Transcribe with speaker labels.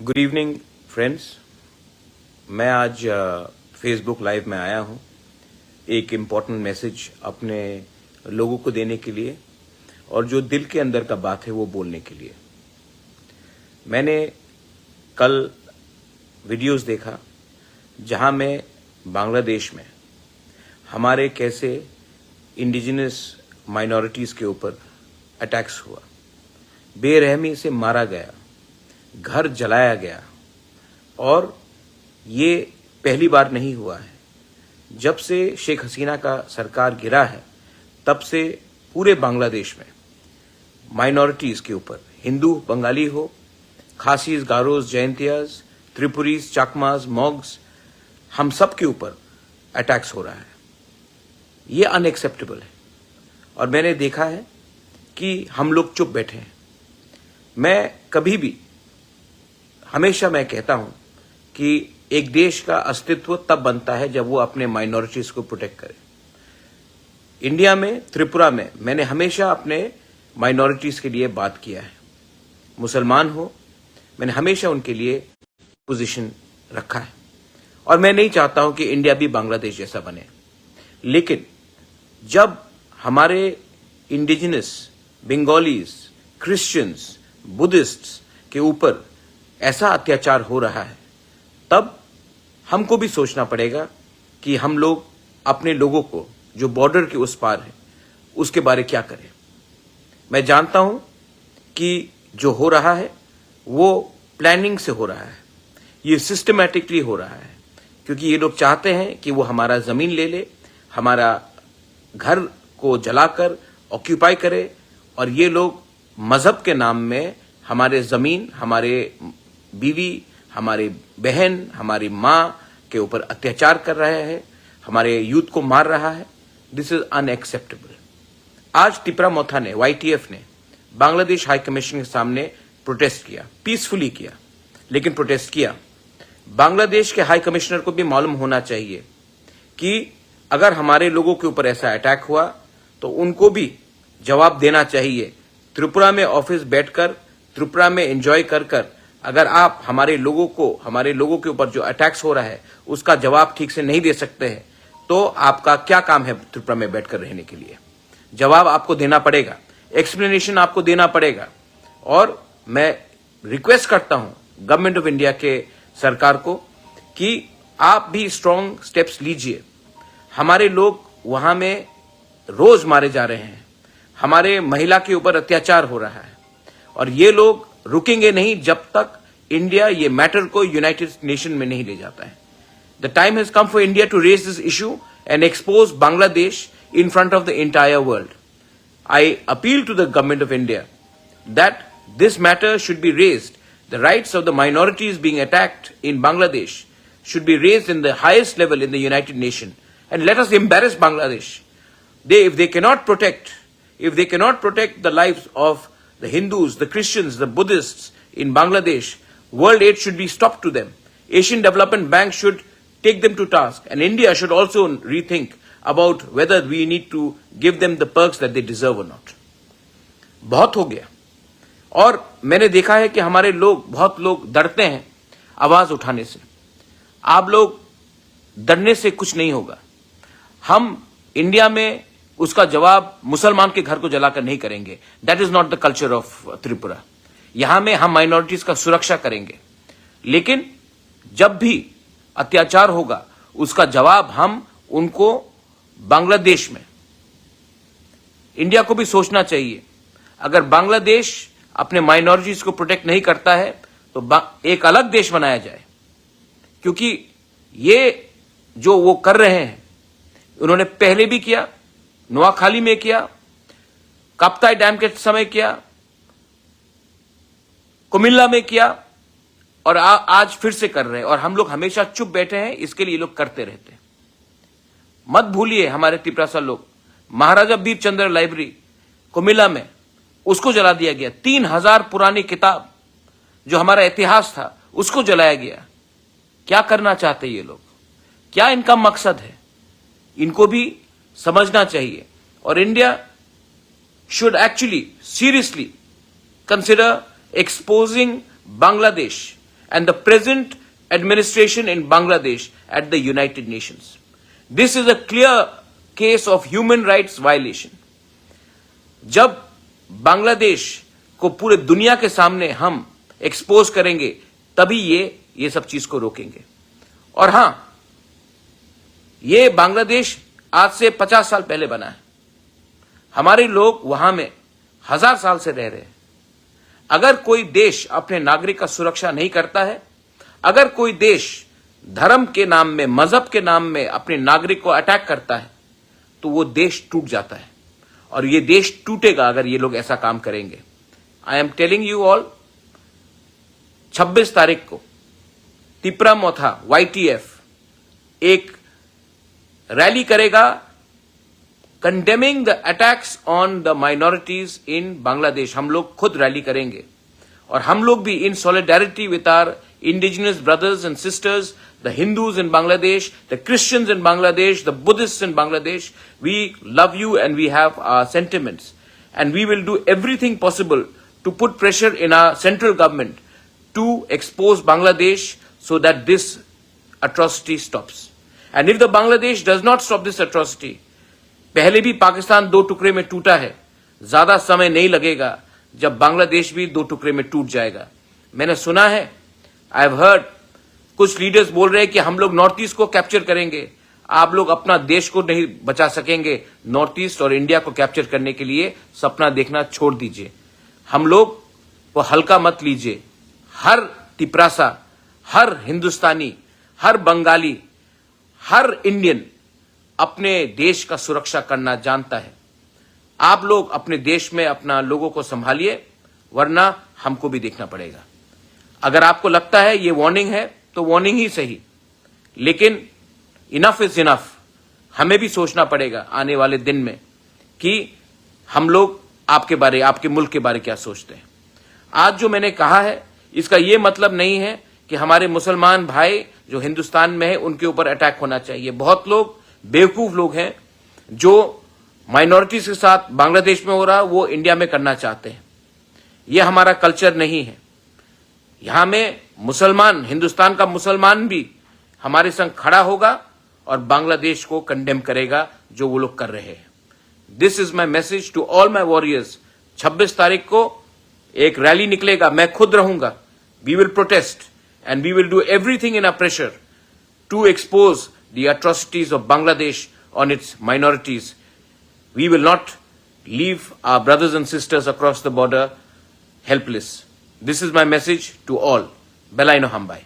Speaker 1: Good evening friends. मैं आज Facebook live में आया हूं एक इम्पॉर्टेंट मैसेज अपने लोगों को देने के लिए और जो दिल के अंदर का बात है वो बोलने के लिए। मैंने कल वीडियोस देखा जहां मैं बांग्लादेश में हमारे कैसे इंडिजिनस माइनॉरिटीज़ के ऊपर अटैक्स हुआ, बेरहमी से मारा गया, घर जलाया गया। और ये पहली बार नहीं हुआ है। जब से शेख हसीना का सरकार गिरा है तब से पूरे बांग्लादेश में माइनॉरिटीज़ के ऊपर, हिंदू बंगाली हो, खासीज, गारोज, जयंतियाज, त्रिपुरीज, चाकमाज, मॉग्स, हम सब के ऊपर अटैक्स हो रहा है। ये अनएक्सेप्टेबल है और मैंने देखा है कि हम लोग चुप बैठे हैं। हमेशा मैं कहता हूं कि एक देश का अस्तित्व तब बनता है जब वो अपने माइनॉरिटीज को प्रोटेक्ट करे। इंडिया में, त्रिपुरा में मैंने हमेशा अपने माइनॉरिटीज के लिए बात किया है। मुसलमान हो, मैंने हमेशा उनके लिए पोजीशन रखा है और मैं नहीं चाहता हूं कि इंडिया भी बांग्लादेश जैसा बने। लेकिन जब हमारे इंडिजिनस बंगालीज, क्रिश्चियंस, बुद्धिस्ट्स के ऊपर ऐसा अत्याचार हो रहा है तब हमको भी सोचना पड़ेगा कि हम लोग अपने लोगों को जो बॉर्डर के उस पार है उसके बारे क्या करें। मैं जानता हूं कि जो हो रहा है वो प्लानिंग से हो रहा है, ये सिस्टमैटिकली हो रहा है, क्योंकि ये लोग चाहते हैं कि वो हमारा जमीन ले ले, हमारा घर को जलाकर ऑक्यूपाई करे और ये लोग मजहब के नाम में हमारे जमीन, हमारे बीवी, हमारे बहन, हमारी माँ के ऊपर अत्याचार कर रहा है, हमारे यूथ को मार रहा है। This is unacceptable. आज तिपरा-मोथा ने, YTF ने बांग्लादेश हाई कमीशन के सामने प्रोटेस्ट किया, पीसफुली किया, लेकिन प्रोटेस्ट किया। बांग्लादेश के हाई कमिश्नर को भी मालूम होना चाहिए कि अगर हमारे लोगों के ऊपर ऐसा अटैक हुआ तो उनको भी जवाब देना चाहिए। त्रिपुरा में ऑफिस बैठकर, त्रिपुरा में एंजॉय कर अगर आप हमारे लोगों के ऊपर जो अटैक्स हो रहा है उसका जवाब ठीक से नहीं दे सकते हैं तो आपका क्या काम है त्रिपुरा में बैठकर रहने के लिए? जवाब आपको देना पड़ेगा, एक्सप्लेनेशन आपको देना पड़ेगा। और मैं रिक्वेस्ट करता हूं गवर्नमेंट ऑफ इंडिया के सरकार को कि आप भी स्ट्रांग स्टेप्स लीजिए। हमारे लोग वहां में रोज मारे जा रहे हैं, हमारे महिला के ऊपर अत्याचार हो रहा है और ये लोग रुकेंगे नहीं जब तक इंडिया ये मैटर को यूनाइटेड नेशन में नहीं ले जाता है। The time has come for India to raise this issue and expose Bangladesh in front of the entire world. I appeal to the government of India that this matter should be raised. The rights of the minorities being attacked in Bangladesh should be raised in the highest level in the United Nations. And let us embarrass Bangladesh. If they cannot protect the lives of the Hindus, the Christians, the Buddhists in Bangladesh, world aid should be stopped to them. Asian Development Bank should take them to task. And India should also rethink about whether we need to give them the perks that they deserve or not. बहुत हो गया। और मैंने देखा है कि हमारे लोग, बहुत लोग डरते हैं आवाज उठाने से। आप लोग डरने से कुछ नहीं होगा। हम इंडिया में उसका जवाब मुसलमान के घर को जलाकर नहीं करेंगे। That is not the culture of Tripura. यहां में हम माइनॉरिटीज का सुरक्षा करेंगे, लेकिन जब भी अत्याचार होगा उसका जवाब हम उनको बांग्लादेश में, इंडिया को भी सोचना चाहिए। अगर बांग्लादेश अपने माइनॉरिटीज को प्रोटेक्ट नहीं करता है तो एक अलग देश बनाया जाए, क्योंकि ये जो वो कर रहे हैं उन्होंने पहले भी किया, नोआखाली में किया, काप्ताई डैम के समय किया, कुमिल्ला में किया और आज फिर से कर रहे हैं। और हम लोग हमेशा चुप बैठे हैं, इसके लिए ये लोग करते रहते हैं। मत भूलिए हमारे तिपरासा लोग, महाराजा बीरचंद्र लाइब्रेरी कुमिल्ला में उसको जला दिया गया। 3000 पुरानी किताब जो हमारा इतिहास था उसको जलाया गया। क्या करना चाहते ये लोग? क्या इनका मकसद है? इनको भी समझना चाहिए। और India should actually seriously consider exposing Bangladesh and the present administration in Bangladesh at the United Nations. This is a clear case of human rights violation. जब बांग्लादेश को पूरे दुनिया के सामने हम एक्सपोज करेंगे तभी ये सब चीज को रोकेंगे। और हां, ये बांग्लादेश आज से 50 साल पहले बना है। हमारे लोग वहां में 1000 साल से रह रहे हैं। अगर कोई देश अपने नागरिक का सुरक्षा नहीं करता है, अगर कोई देश धर्म के नाम में, मजहब के नाम में अपने नागरिक को अटैक करता है, तो वो देश टूट जाता है। और ये देश टूटेगा अगर ये लोग ऐसा काम करेंगे। I am telling you all, 26 तारीख को तिपरामोथा YTF एक रैली करेगा condemning the attacks on the minorities in Bangladesh. हम लोग खुद रैली करेंगे और हम लोग भी in solidarity with our indigenous brothers and sisters, the Hindus in Bangladesh, the Christians in Bangladesh, the Buddhists in Bangladesh. We love you and we have our sentiments. And we will do everything possible to put pressure in our central government to expose Bangladesh so that this atrocity stops. And if the Bangladesh does not stop this atrocity, पहले भी पाकिस्तान 2 टुकड़े में टूटा है, ज्यादा समय नहीं लगेगा जब बांग्लादेश भी 2 टुकड़े में टूट जाएगा। मैंने सुना है, आई हैव हर्ड, कुछ लीडर्स बोल रहे हैं कि हम लोग नॉर्थ ईस्ट को कैप्चर करेंगे। आप लोग अपना देश को नहीं बचा सकेंगे। नॉर्थ ईस्ट और इंडिया को कैप्चर करने के लिए सपना देखना छोड़ दीजिए। हम लोग वो हल्का मत लीजिए। हर तिपरासा, हर हिंदुस्तानी, हर बंगाली, हर इंडियन अपने देश का सुरक्षा करना जानता है। आप लोग अपने देश में अपना लोगों को संभालिए, वरना हमको भी देखना पड़ेगा। अगर आपको लगता है ये वार्निंग है तो वार्निंग ही सही, लेकिन इनफ इज इनफ। हमें भी सोचना पड़ेगा आने वाले दिन में कि हम लोग आपके बारे, आपके मुल्क के बारे क्या सोचते हैं। आज जो मैंने कहा है इसका ये मतलब नहीं है कि हमारे मुसलमान भाई जो हिंदुस्तान में है उनके ऊपर अटैक होना चाहिए। बहुत लोग बेवकूफ लोग हैं जो माइनॉरिटीज के साथ बांग्लादेश में हो रहा वो इंडिया में करना चाहते हैं। ये हमारा कल्चर नहीं है। यहां में मुसलमान, हिंदुस्तान का मुसलमान भी हमारे संग खड़ा होगा और बांग्लादेश को कंडेम करेगा जो वो लोग कर रहे हैं। This is my message to all my warriors. 26 तारीख को एक रैली निकलेगा, मैं खुद रहूंगा। We will protest and we will do everything in a pressure to expose the atrocities of Bangladesh on its minorities. We will not leave our brothers and sisters across the border helpless. This is my message to all. Belai no Hambai.